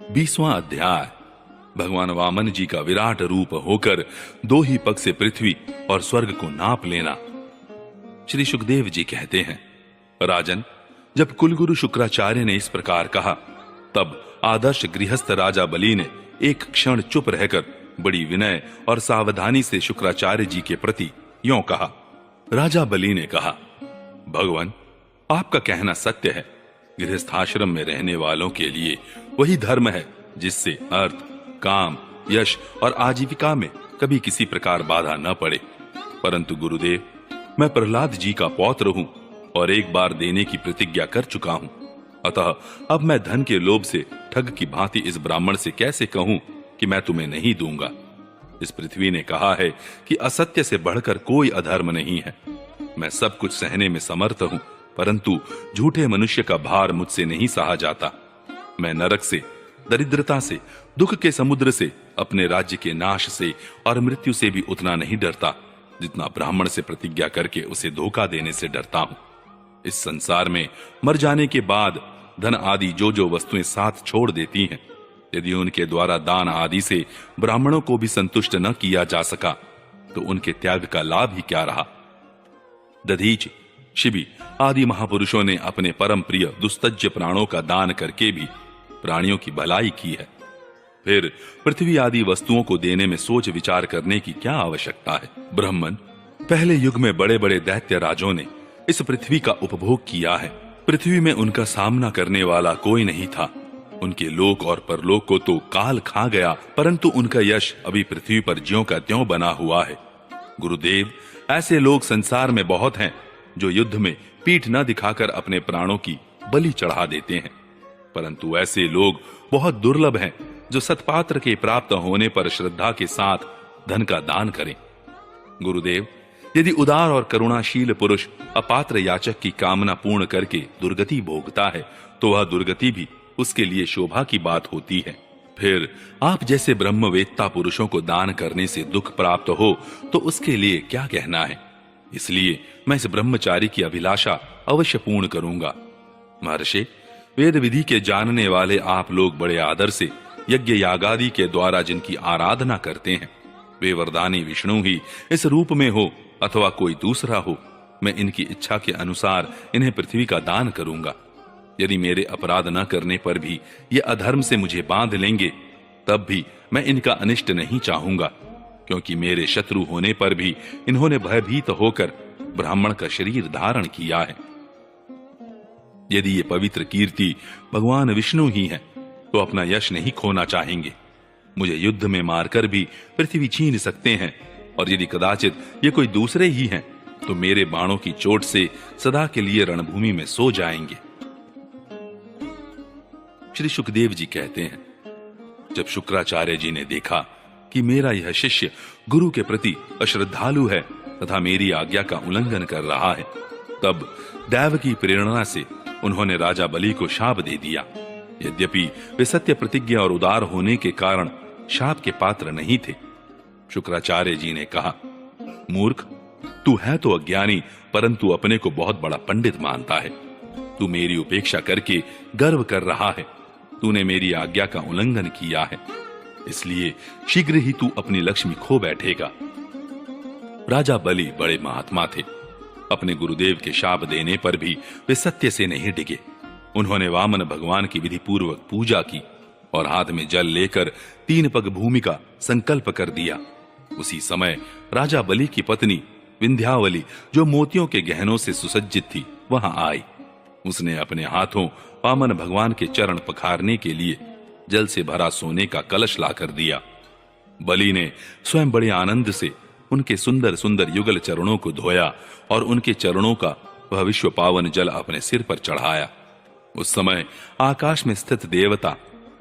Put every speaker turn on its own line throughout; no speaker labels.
20वां अध्याय। भगवान वामन जी का विराट रूप होकर दो ही पग से पृथ्वी और स्वर्ग को नाप लेना। श्री सुखदेव जी कहते हैं, राजन, जब कुलगुरु शुक्राचार्य ने इस प्रकार कहा, तब आदर्श गृहस्थ राजा बलि ने एक क्षण चुप रहकर बड़ी विनय और सावधानी से शुक्राचार्य जी के प्रति यों कहा। राजा बलि ने कहा, भगवान, आपका कहना सत्य है। गृहस्थाश्रम में रहने वालों के लिए वही धर्म है जिससे अर्थ, काम, यश और आजीविका में कभी किसी प्रकार बाधा न पड़े। परंतु गुरुदेव, मैं प्रहलाद जी का पौत्र हूं और एक बार देने की प्रतिज्ञा कर चुका हूं। अतः अब मैं धन के लोभ से ठग की भांति इस ब्राह्मण से कैसे कहूं कि मैं तुम्हें नहीं दूंगा। इस पृथ्वी ने कहा है कि असत्य से बढ़कर कोई अधर्म नहीं है। मैं सब कुछ सहने में समर्थ हूं, परंतु झूठे मनुष्य का भार मुझसे नहीं सहा जाता। मैं नरक से, दरिद्रता से, दुख के समुद्र से, अपने राज्य के नाश से और मृत्यु से भी उतना नहीं डरता जितना ब्राह्मण से प्रतिज्ञा करके उसे धोखा देने से डरता हूं। इस संसार में मर जाने के बाद धन आदि जो जो वस्तुएं साथ छोड़ देती हैं, यदि उनके द्वारा दान आदि से ब्राह्मणों को भी संतुष्ट न किया जा सका तो उनके त्याग का लाभ ही क्या रहा। दधीच, शिबी आदि महापुरुषों ने अपने परम प्रिय दुस्तज्य प्राणों का दान करके भी प्राणियों की भलाई की है। फिर पृथ्वी आदि वस्तुओं को देने में सोच विचार करने की क्या आवश्यकता है। ब्राह्मण, पहले युग में बड़े बड़े दैत्य राजों ने इस पृथ्वी का उपभोग किया है। पृथ्वी में उनका सामना करने वाला कोई नहीं था। उनके लोक और परलोक को तो काल खा गया, परंतु उनका यश अभी पृथ्वी पर ज्यों का त्यों बना हुआ है। गुरुदेव, ऐसे लोग संसार में बहुत हैं जो युद्ध में पीठ न दिखाकर अपने प्राणों की बलि चढ़ा देते हैं, परंतु ऐसे लोग बहुत दुर्लभ हैं जो सत्पात्र के प्राप्त होने पर श्रद्धा के साथ धन का दान करें। गुरुदेव, यदि उदार और करुणाशील पुरुष अपात्र याचक की कामना पूर्ण करके दुर्गति भोगता है तो वह दुर्गति भी उसके लिए शोभा की बात होती है। फिर आप जैसे ब्रह्मवेत्ता पुरुषों को दान करने से दुख प्राप्त हो तो उसके लिए क्या कहना है। इसलिए मैं इस ब्रह्मचारी की अभिलाषा अवश्य पूर्ण करूंगा। महर्षि, वेद विधि के जानने वाले आप लोग बड़े आदर से यज्ञ यागादि के द्वारा जिनकी आराधना करते हैं, वे वरदानी विष्णु ही इस रूप में हो अथवा कोई दूसरा हो, मैं इनकी इच्छा के अनुसार इन्हें पृथ्वी का दान करूंगा। यदि मेरे अपराध न करने पर भी ये अधर्म से मुझे बांध लेंगे, तब भी मैं इनका अनिष्ट नहीं चाहूंगा, क्योंकि मेरे शत्रु होने पर भी इन्होंने भयभीत होकर ब्राह्मण का शरीर धारण किया है। यदि ये पवित्र कीर्ति भगवान विष्णु ही है तो अपना यश नहीं खोना चाहेंगे। मुझे युद्ध में मारकर भी पृथ्वी छीन सकते हैं, और यदि कदाचित ये कोई दूसरे ही हैं तो मेरे बाणों की चोट से सदा के लिए रणभूमि में सो जाएंगे। श्री सुखदेव जी कहते हैं, जब शुक्राचार्य जी ने देखा कि मेरा यह शिष्य गुरु के प्रति अश्रद्धालु है तथा मेरी आज्ञा का उल्लंघन कर रहा है, तब दैव की प्रेरणा से उन्होंने राजा बलि को शाप दे दिया। यद्यपि वे सत्य प्रतिज्ञा और उदार होने के कारण शाप के पात्र नहीं थे। शुक्राचार्य जी ने कहा, मूर्ख, तू है तो अज्ञानी, परंतु अपने को बहुत बड़ा पंडित मानता है। तू मेरी उपेक्षा करके गर्व कर रहा है। तूने मेरी आज्ञा का उल्लंघन किया है, इसलिए शीघ्र ही तू अपनी लक्ष्मी खो बैठेगा। राजा बलि बड़े महात्मा थे। अपने गुरुदेव के शाप देने पर भी वे सत्य से नहीं डिगे। उन्होंने वामन भगवान की विधि पूर्वक पूजा की और हाथ में जल लेकर 3 पग भूमि का संकल्प कर दिया। उसी समय राजा बलि की पत्नी विंध्यावली, जो मोतियों के गहनों से सुसज्जित थी, वहां आई। उसने अपने हाथों वामन भगवान के चरण पखारने के लिए जल से भरा सोने का कलश लाकर दिया। बलि ने स्वयं बड़े आनंद से उनके सुंदर सुंदर युगल चरणों को धोया और उनके चरणों का वह विश्व पावन जल अपने सिर पर चढ़ाया। उस समय आकाश में स्थित देवता,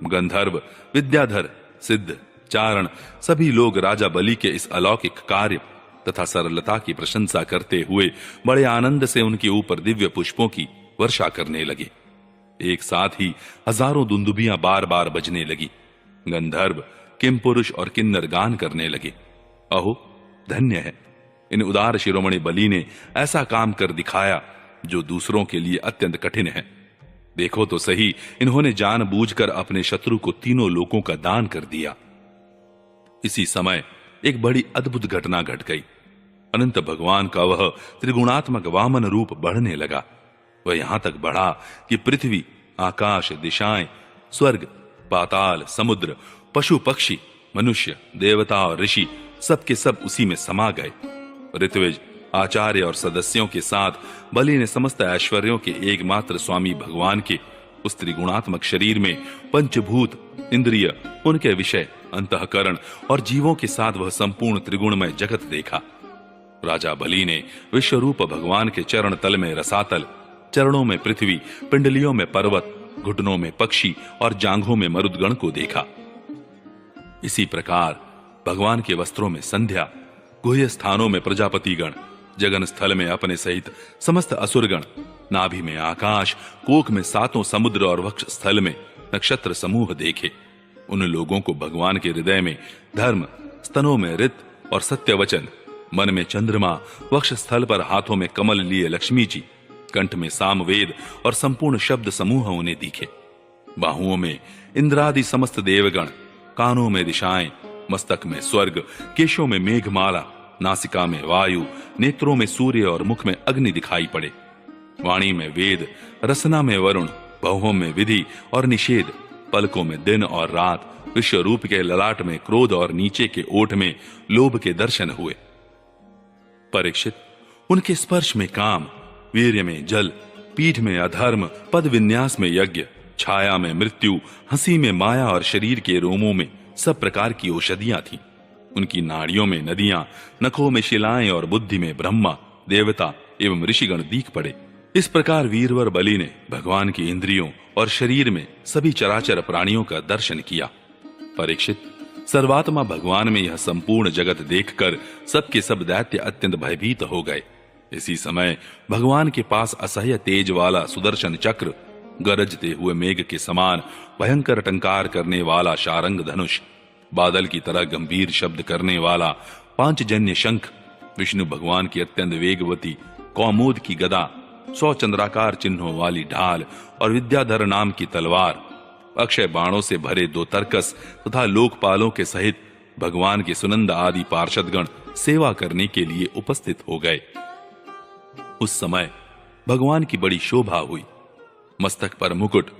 गंधर्व, विद्याधर, सिद्ध, चारण सभी लोग राजा बलि के इस अलौकिक कार्य तथा सरलता की प्रशंसा करते हुए बड़े आनंद से उनके ऊपर दिव्य पुष्पों की वर्षा करने लगे। एक साथ ही हजारों दुंदुभियां बार बार बजने लगी। गंधर्व, किमपुरुष और किन्नर गान करने लगे। अहो, धन्य है, इन उदार शिरोमणि बलि ने ऐसा काम कर दिखाया जो दूसरों के लिए अत्यंत कठिन है। देखो तो सही, इन्होंने जानबूझकर अपने शत्रु को तीनों लोकों का दान कर दिया। इसी समय एक बड़ी अद्भुत घटना घट गई। अनंत भगवान का वह त्रिगुणात्मक वामन रूप बढ़ने लगा। वह यहां तक बढ़ा कि पृथ्वी, आकाश, दिशाएं, स्वर्ग, पाताल, समुद्र, पशु पक्षी, मनुष्य, देवता और ऋषि सबके सब उसी में समा गए। ऋत्विज, आचार्य और सदस्यों के साथ बलि ने समस्त ऐश्वर्यों के एकमात्र स्वामी भगवान के उस त्रिगुणात्मक शरीर में पंचभूत, इंद्रिय, उनके विषय, अंतःकरण और जीवों के साथ वह संपूर्ण त्रिगुणमय जगत देखा। राजा बलि ने विश्वरूप भगवान के चरण तल में रसातल, चरणों में पृथ्वी, पिंडलियों में पर्वत, घुटनों में पक्षी और जांघों में मरुदगण को देखा। इसी प्रकार भगवान के वस्त्रों में संध्या, गुह्य स्थानों में प्रजापतिगण, जगन स्थल में अपने सहित समस्त असुरगण, नाभि में आकाश, कोख में सातों समुद्र और वक्ष स्थल में नक्षत्र समूह देखे। उन लोगों को भगवान के हृदय में धर्म, स्तनों में ऋत और सत्य वचन, मन में चंद्रमा, वक्ष स्थल पर हाथों में कमल लिए लक्ष्मी जी, कंठ में सामवेद और संपूर्ण शब्द समूह उन्हें दिखे। बाहुओं में इंद्रादि समस्त देवगण, कानों में दिशाएं, मस्तक में स्वर्ग, केशों में मेघमाला, नासिका में वायु, नेत्रों में सूर्य और मुख में अग्नि दिखाई पड़े। वाणी में वेद, रसना में वरुण, भौहों में विधि और निषेध, पलकों में दिन और रात, विश्व रूप के ललाट में क्रोध और नीचे के ओठ में लोभ के दर्शन हुए। परीक्षित, उनके स्पर्श में काम, वीर्य में जल, पीठ में अधर्म, पद विन्यास में यज्ञ, छाया में मृत्यु, हंसी में माया और शरीर के रोमों में सब प्रकार की औषधियां थीं। उनकी नाड़ियों में नदियां, नखों में शिलाएं और बुद्धि में ब्रह्मा, देवता एवं ऋषिगण दीख पड़े। इस प्रकार वीरवर बलि ने भगवान की इंद्रियों और शरीर में सभी चराचर प्राणियों का दर्शन किया। परीक्षित, सर्वात्मा भगवान में यह संपूर्ण जगत देखकर सबके सब दैत्य अत्यंत भयभीत हो गए। इसी समय भगवान के पास असह्य तेज वाला सुदर्शन चक्र, गरजते हुए मेघ के समान भयंकर टंकार करने वाला शारंग धनुष, बादल की तरह गंभीर शब्द करने वाला पांचजन्य शंख, विष्णु भगवान की अत्यंत वेगवती कौमुद की गदा, 100 चंद्राकार चिन्हों वाली ढाल और विद्याधर नाम की तलवार, अक्षय बाणों से भरे 2 तरकस तथा लोकपालों के सहित भगवान के सुनंद आदि पार्षदगण सेवा करने के लिए उपस्थित हो गए। उस समय भगवान की बड़ी शोभा हुई। मस्तक पर मुकुट,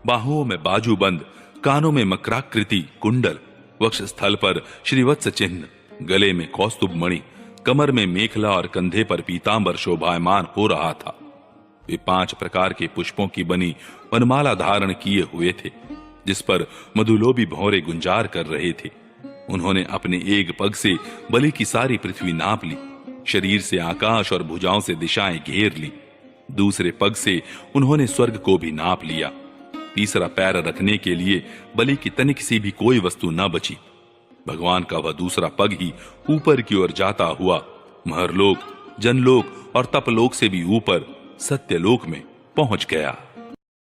बाहुओं में बाजूबंद, कानों में मकराकृति कुंडल, वक्ष स्थल पर श्रीवत्स चिन्ह, गले में कौस्तुभ मणि, कमर में मेखला और कंधे पर पीतांबर शोभायमान हो रहा था। वे 5 प्रकार के पुष्पों की बनी वनमाला धारण किए हुए थे, जिस पर मधुलोभी भौरे गुंजार कर रहे थे। उन्होंने अपने एक पग से बलि की सारी पृथ्वी नाप ली, शरीर से आकाश और भुजाओं से दिशाएं घेर ली। दूसरे पग से उन्होंने स्वर्ग को भी नाप लिया। तीसरा पैर रखने के लिए बलि की तनिक सी भी कोई वस्तु न बची। भगवान का वह दूसरा पग ही ऊपर की ओर जाता हुआ महरलोक, जनलोक और तपलोक से भी ऊपर सत्यलोक में पहुंच गया।